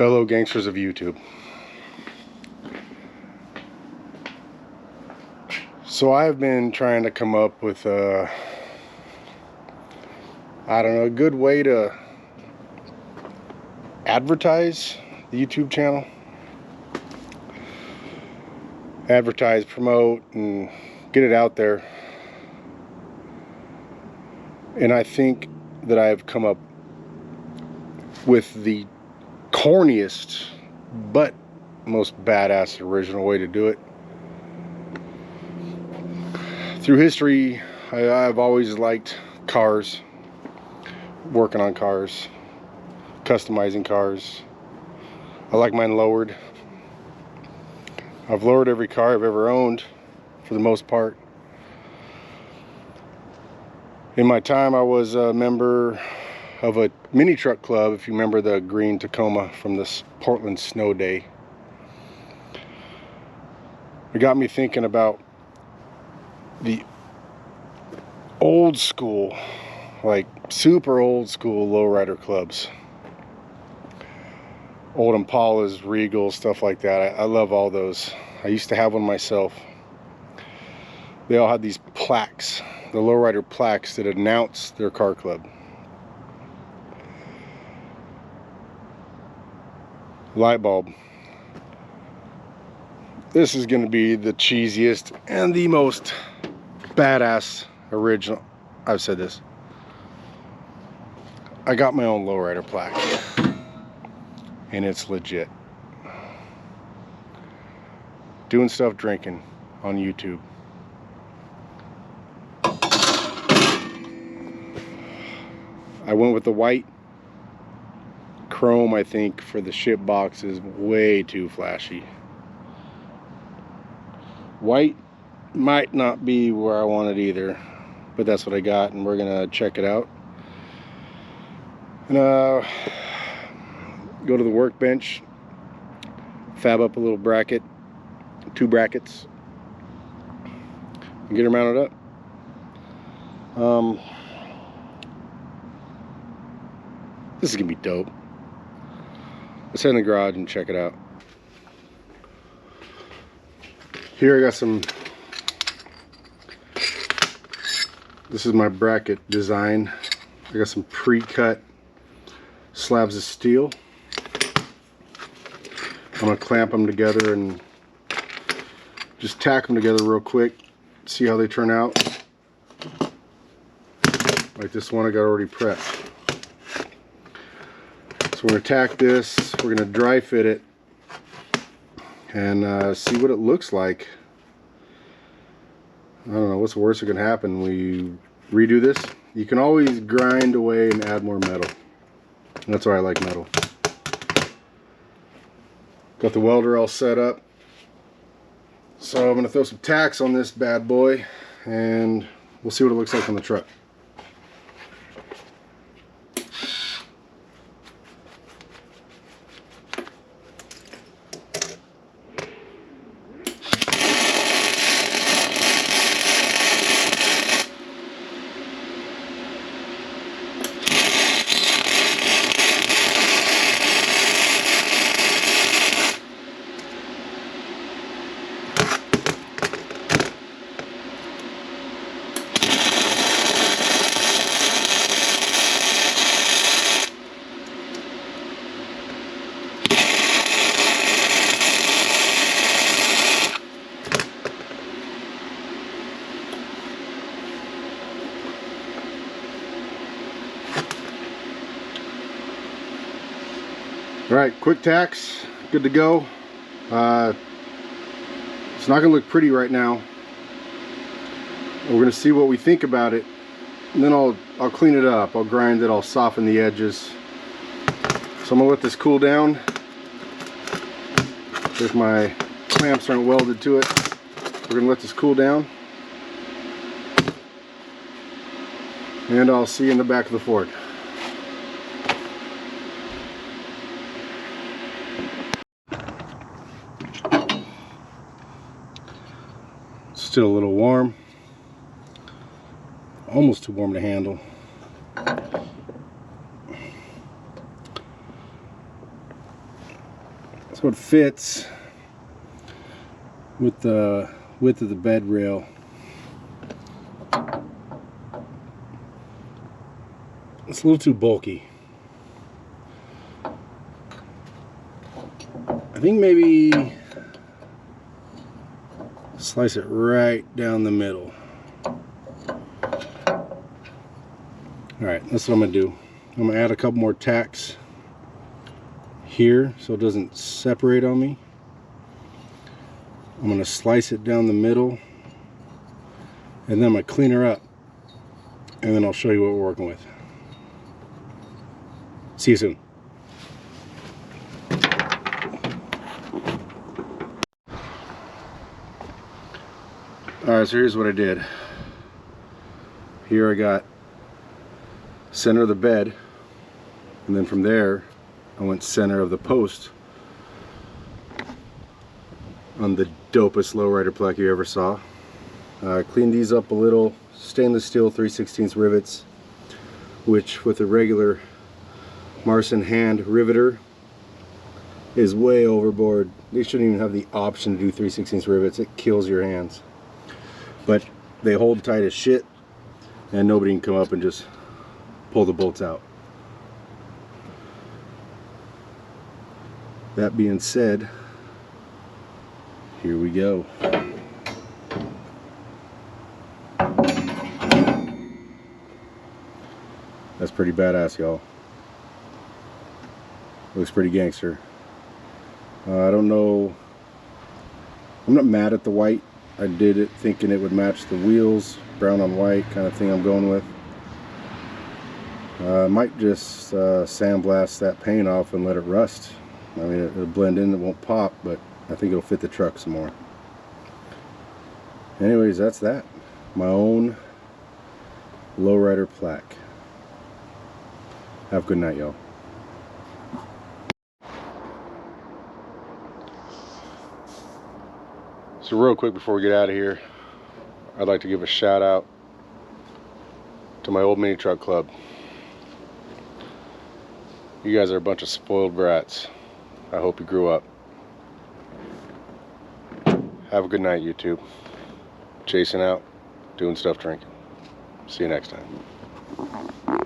fellow gangsters of YouTube. So I've been trying to come up with a good way to advertise the YouTube channel. Advertise, promote, and get it out there. And I think that I've come up with the corniest but most badass original way to do it. Through history, I've always liked cars, working on cars, customizing cars. I like mine lowered. I've lowered every car I've ever owned for the most part. In my time, I was a member of a mini truck club, if you remember the green Tacoma from this Portland snow day. It got me thinking about the old school, like super old school lowrider clubs. Old Impalas, Regals, stuff like that. I love all those. I used to have one myself. They all had these plaques, the lowrider plaques that announce their car club. Light bulb. This is going to be the cheesiest and the most badass original. I've said this. I got my own lowrider plaque, and it's legit. Doing stuff drinking on YouTube. I went with the white. Chrome, I think, for the shitbox is way too flashy. White might not be where I want it either, but that's what I got, and we're gonna check it out. And go to the workbench, fab up a little bracket, 2 brackets, and get her mounted up. This is gonna be dope. Let's head in the garage and check it out. Here I got some, this is my bracket design. I got some pre-cut slabs of steel. I'm gonna clamp them together and just tack them together real quick, see how they turn out. Like this one I got already prepped. So we're going to tack this, we're going to dry fit it, and see what it looks like. I don't know, what's the worst that can happen? We redo this. You can always grind away and add more metal. That's why I like metal. Got the welder all set up. So I'm going to throw some tacks on this bad boy, and we'll see what it looks like on the truck. Alright, quick tacks, good to go. It's not going to look pretty right now. We're going to see what we think about it, and then I'll clean it up, I'll grind it, I'll soften the edges. So I'm going to let this cool down. If my clamps aren't welded to it, we're going to let this cool down. And I'll see you in the back of the Ford. Still a little warm, almost too warm to handle. So it fits with the width of the bed rail. It's a little too bulky. I think maybe slice it right down the middle. Alright, that's what I'm going to do. I'm going to add a couple more tacks here so it doesn't separate on me. I'm going to slice it down the middle, and then I'm going to clean her up, and then I'll show you what we're working with. See you soon. Alright, so here's what I did. Here I got center of the bed, and then from there I went center of the post on the dopest lowrider plaque you ever saw. I cleaned these up a little. Stainless steel 3/16 rivets, which with a regular Marson hand riveter is way overboard. They shouldn't even have the option to do 3/16 rivets. It kills your hands. But they hold tight as shit, and nobody can come up and just pull the bolts out. That being said, here we go. That's pretty badass, y'all. Looks pretty gangster. I don't know. I'm not mad at the white. I did it thinking it would match the wheels, brown on white kind of thing I'm going with. I might just sandblast that paint off and let it rust. I mean, it'll blend in, it won't pop, but I think it'll fit the truck some more. Anyways, that's that. My own lowrider plaque. Have a good night, y'all. So real quick before we get out of here, I'd like to give a shout out to my old mini truck club. You guys are a bunch of spoiled brats. I hope you grew up. Have a good night, YouTube. Chasing out, doing stuff, drinking. See you next time.